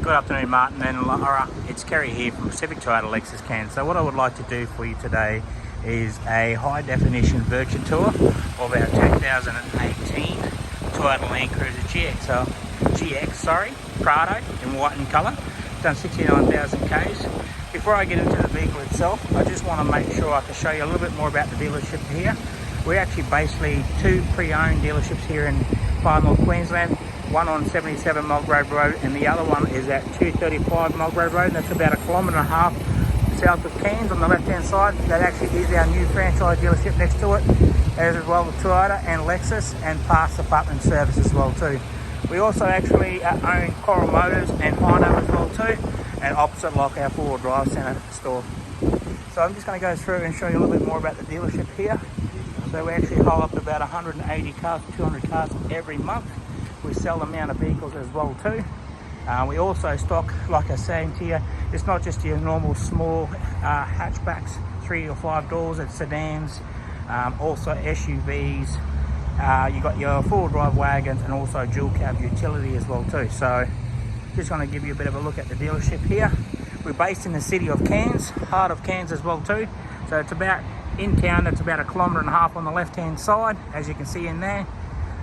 Good afternoon, Martin and Lara. It's Kerry here from Pacific Toyota Lexus Cairns. So what I would like to do for you today is a high definition virtual tour of our 2018 Toyota Landcruiser GX, Prado in white and colour. Done 69,000 Ks. Before I get into the vehicle itself, I just want to make sure I can show you a little bit more about the dealership here. We're actually basically two pre-owned dealerships here in Far North Queensland. One on 77 Mulgrave Road and the other one is at 235 Mulgrave Road, and that's about 1.5 kilometres south of Cairns on the left hand side. That actually is our new franchise dealership next to it, as well as Toyota and Lexus and parts department service as well too. We also actually own Coral Motors and Hino as well too, and opposite like our four-wheel drive centre store. So I'm just going to go through and show you a little bit more about the dealership here. So we actually haul up about 180 cars to 200 cars every month. We sell the amount of vehicles as well too. We also stock, like I say to you, it's not just your normal small hatchbacks, 3 or 5 doors, it's sedans, also SUVs. You got your four-wheel drive wagons and also dual cab utility as well too. So just want to give you a bit of a look at the dealership here. We're based in the city of Cairns, heart of Cairns as well too. So it's about in town, it's about 1.5 kilometres on the left hand side, as you can see in there.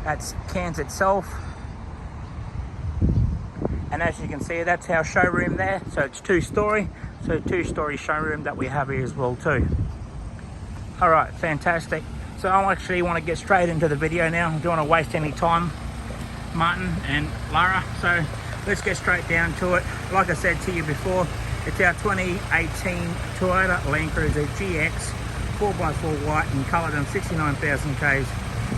That's Cairns itself. And as you can see, that's our showroom there. So it's two-storey. So two-storey showroom that we have here as well too. All right, fantastic. So I actually want to get straight into the video now. I don't want to waste any time, Martin and Lara. So let's get straight down to it. Like I said to you before, it's our 2018 Toyota Landcruiser GX 4x4 white in colour, done 69,000 Ks.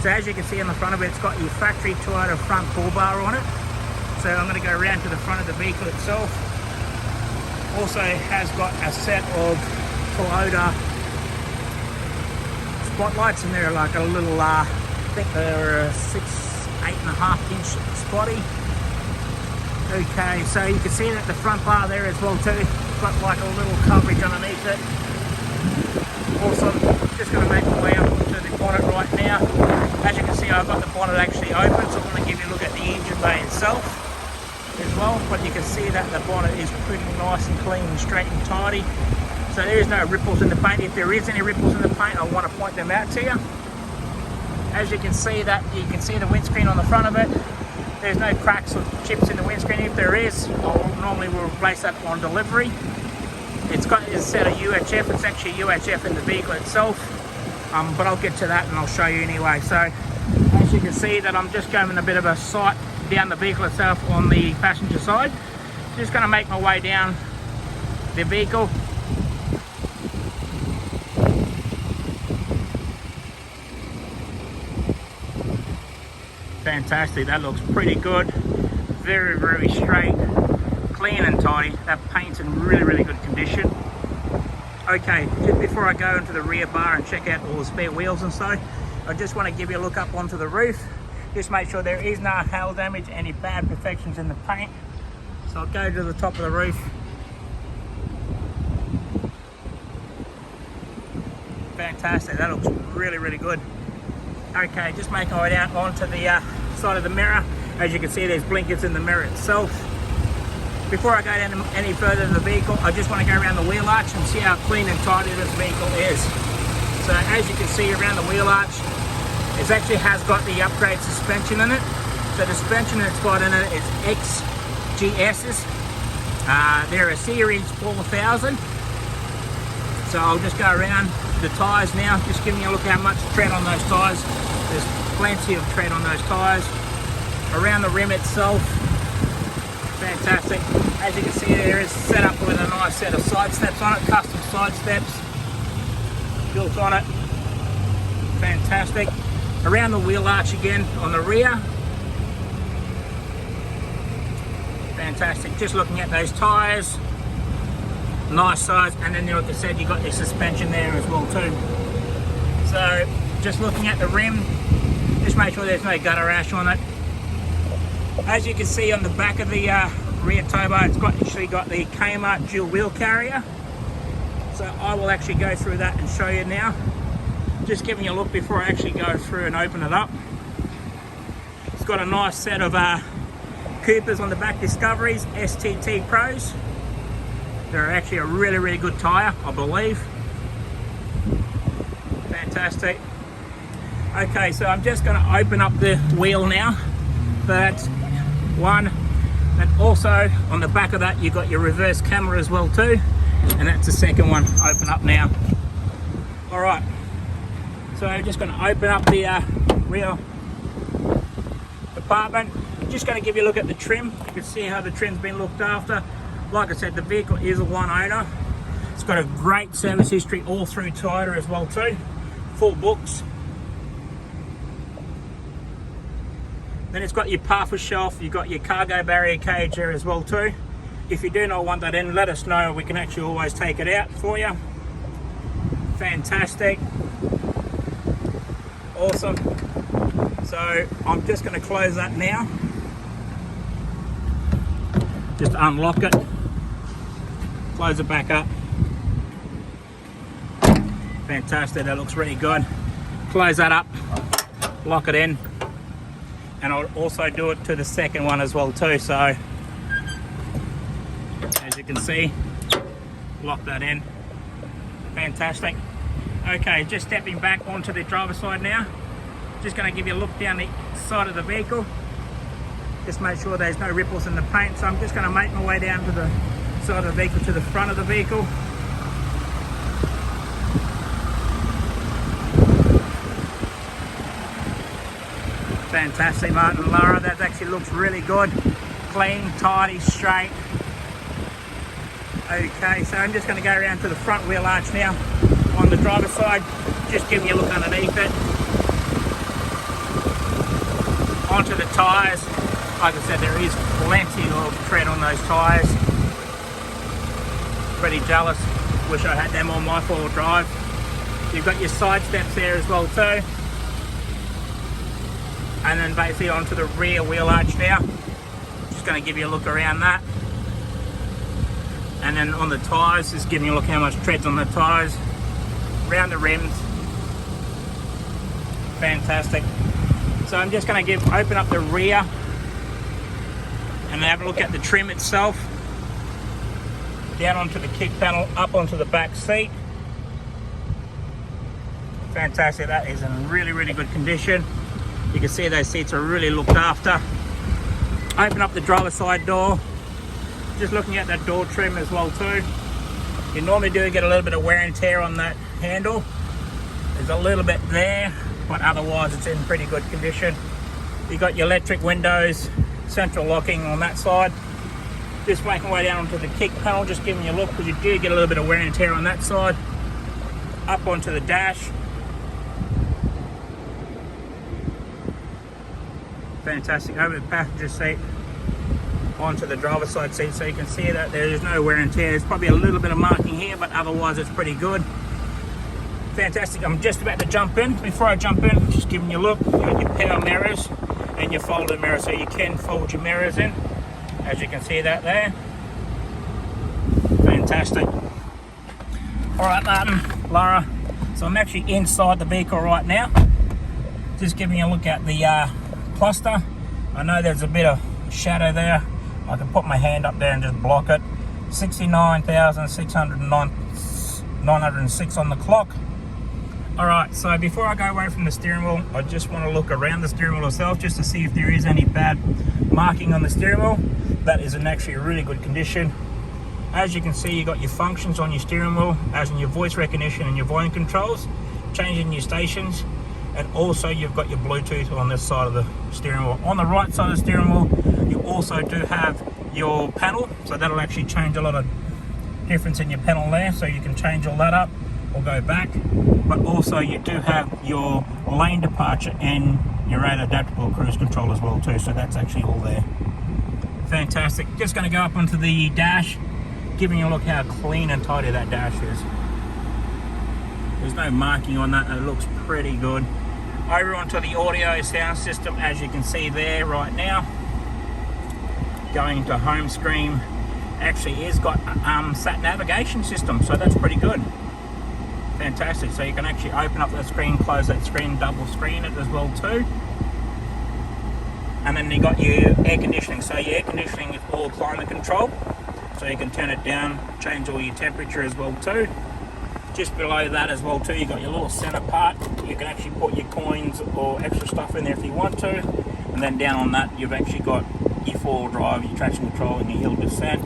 So as you can see on the front of it, it's got your factory Toyota front bull bar on it. So I'm going to go around to the front of the vehicle itself. Also has got a set of Toyota spotlights, and they're like a little, I think they're a 8.5 inch spotty. Okay, so you can see that the front bar there as well too. It's got like a little coverage underneath it. Awesome. Just going to make my way up to the bonnet right now. As you can see, I've got the bonnet actually open, so I'm going to give you a look at the engine bay itself as well. But you can see that the bonnet is pretty nice and clean and straight and tidy. So there is no ripples in the paint. If there is any ripples in the paint, I want to point them out to you. As you can see the windscreen on the front of it. There's no cracks or chips in the windscreen. If there is, normally we'll replace that on delivery. It's got a set of UHF. It's actually UHF in the vehicle itself, but I'll get to that and I'll show you anyway. So as you can see that I'm just going a bit of a sight down the vehicle itself on the passenger side. Just going to make my way down the vehicle. Fantastic, that looks pretty good. Very, very straight, clean and tidy. That paint's in really, really good condition. Okay, just before I go into the rear bar and check out all the spare wheels and so, I just want to give you a look up onto the roof. Just make sure there is no hail damage, any bad perfections in the paint. So I'll go to the top of the roof. Fantastic, that looks really, really good. Okay, just make our way down onto the side of the mirror. As you can see, there's blinkers in the mirror itself. Before I go down any further in the vehicle, I just want to go around the wheel arch and see how clean and tidy this vehicle is. So as you can see around the wheel arch, it actually has got the upgrade suspension in it. So the suspension that's got in it is XGS's. They're a Series 4000. So I'll just go around the tyres now, just giving you a look how much tread on those tyres. There's plenty of tread on those tyres. Around the rim itself, fantastic. As you can see, there is set up with a nice set of side steps on it, custom side steps built on it. Fantastic. Around the wheel arch again on the rear. Fantastic. Just looking at those tyres, nice size, and then like I said, you got your suspension there as well too. So just looking at the rim, just make sure there's no gutter rash on it. As you can see on the back of the rear tow bar, it's actually got the Kmart dual wheel carrier. So I will actually go through that and show you now. Just giving you a look before I actually go through and open it up. It's got a nice set of Coopers on the back, Discoveries, STT Pros. They're actually a really good tyre, I believe. Fantastic. Okay, so I'm just going to open up the wheel now. That's one. And also on the back of that, you've got your reverse camera as well too. And that's the second one. Open up now. All right. So I'm just going to open up the rear compartment. Just going to give you a look at the trim. You can see how the trim's been looked after. Like I said, the vehicle is a one owner. It's got a great service history all through Tyres as well too. Full books. Then it's got your puffer shelf. You've got your cargo barrier cage there as well too. If you do not want that in, let us know. We can actually always take it out for you. Fantastic. Awesome. So I'm just going to close that now. Just unlock it. Close it back up. Fantastic. That looks really good. Close that up. Lock it in. And I'll also do it to the second one as well too. So as you can see, lock that in. Fantastic. Okay, just stepping back onto the driver's side now. Just going to give you a look down the side of the vehicle. Just make sure there's no ripples in the paint. So I'm just going to make my way down to the side of the vehicle, to the front of the vehicle. Fantastic, Martin and Lara. That actually looks really good. Clean, tidy, straight. Okay, so I'm just going to go around to the front wheel arch now on the driver's side. Just giving you a look underneath it. Onto the tyres. Like I said, there is plenty of tread on those tyres. Pretty jealous. Wish I had them on my four-wheel drive. You've got your side steps there as well too. And then basically onto the rear wheel arch now. Just going to give you a look around that. And then on the tyres, just giving you a look how much tread's on the tyres. Around the rims. Fantastic. So I'm just going to open up the rear and have a look at the trim itself. Down onto the kick panel, up onto the back seat. Fantastic. That is in really good condition. You can see those seats are really looked after. Open up the driver's side door. Just looking at that door trim as well too. You normally do get a little bit of wear and tear on that handle. There's a little bit there, but otherwise it's in pretty good condition. You've got your electric windows, central locking on that side. Just making way down onto the kick panel, just giving you a look, because you do get a little bit of wear and tear on that side. Up onto the dash. Fantastic. Over the passenger seat, onto the driver's side seat, so you can see that there is no wear and tear. There's probably a little bit of marking here, but otherwise it's pretty good. Fantastic. I'm just about to jump in. Before I jump in, just giving you a look. You've got your power mirrors and your folded mirrors, so you can fold your mirrors in, as you can see that there. Fantastic. All right, Martin, Lara. So I'm actually inside the vehicle right now. Just giving you a look at the cluster. I know there's a bit of shadow there. I can put my hand up there and just block it. 69,906 on the clock. All right, so before I go away from the steering wheel, I just want to look around the steering wheel itself just to see if there is any bad marking on the steering wheel. That is in actually a really good condition. As you can see, you got your functions on your steering wheel, as in your voice recognition and your volume controls, changing your stations, and also you've got your Bluetooth on this side of the steering wheel. On the right side of the steering wheel, you also do have your panel, so that'll actually change a lot of difference in your panel there, so you can change all that up or go back. But also you do have your lane departure and your rate adaptable cruise control as well too, so that's actually all there. Fantastic. Just going to go up onto the dash, giving you a look how clean and tidy that dash is. There's no marking on that, and it looks pretty good. Over onto the audio sound system, as you can see there right now. Going into home screen, actually is got sat navigation system, so that's pretty good. Fantastic. So you can actually open up that screen, close that screen, double screen it as well too. And then you got your air conditioning. So your air conditioning is all climate control. So you can turn it down, change all your temperature as well too. Just below that as well too, you got your little center part. You can actually put your coins or extra stuff in there if you want to. And then down on that, you've actually got your four-wheel drive, your traction control, and your hill descent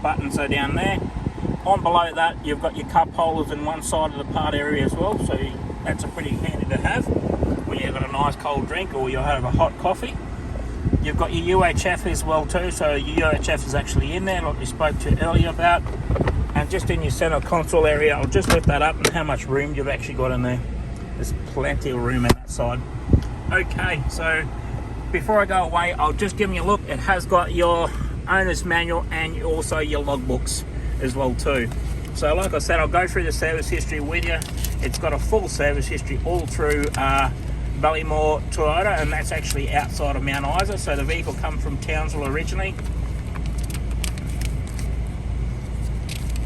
buttons are down there. On below that, you've got your cup holders in one side of the part area as well. So that's a pretty handy to have when you've got a nice cold drink or you have a hot coffee. You've got your UHF as well too, so your UHF is actually in there like we spoke to earlier about. And just in your center console area, I'll just lift that up and how much room you've actually got in there. There's plenty of room in that side. Okay, so before I go away, I'll just give you a look. It has got your owner's manual and also your logbooks as well too. So like I said, I'll go through the service history with you. It's got a full service history all through Ballymore Toyota, and that's actually outside of Mount Isa. So the vehicle come from Townsville originally,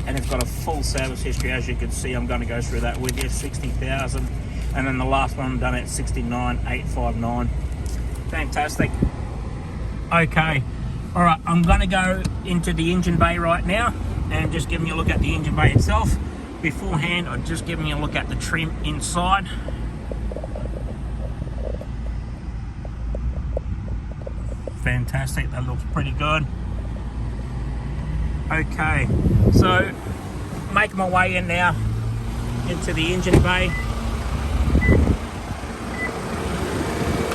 and it's got a full service history. As you can see, I'm going to go through that with you. 60,000, and then the last one done at 69,859. Fantastic. Okay, all right, I'm going to go into the engine bay right now and just giving you a look at the engine bay itself. Beforehand, I'm just giving you a look at the trim inside. Fantastic, that looks pretty good. Okay, so making my way in now into the engine bay.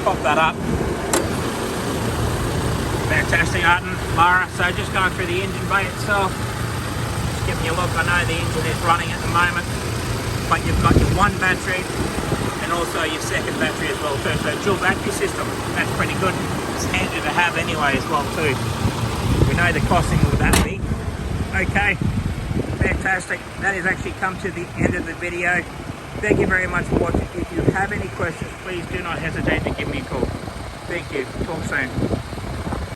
Pop that up. Fantastic, Arden, Lara. So just going through the engine bay itself. Just giving you a look. I know the engine is running at the moment, but you've got your one battery and also your second battery as well too. So dual battery system, that's pretty good. It's handy to have anyway as well too. We know the costing of that be. Okay, fantastic. That has actually come to the end of the video. Thank you very much for watching. If you have any questions, please do not hesitate to give me a call. Thank you. Talk soon.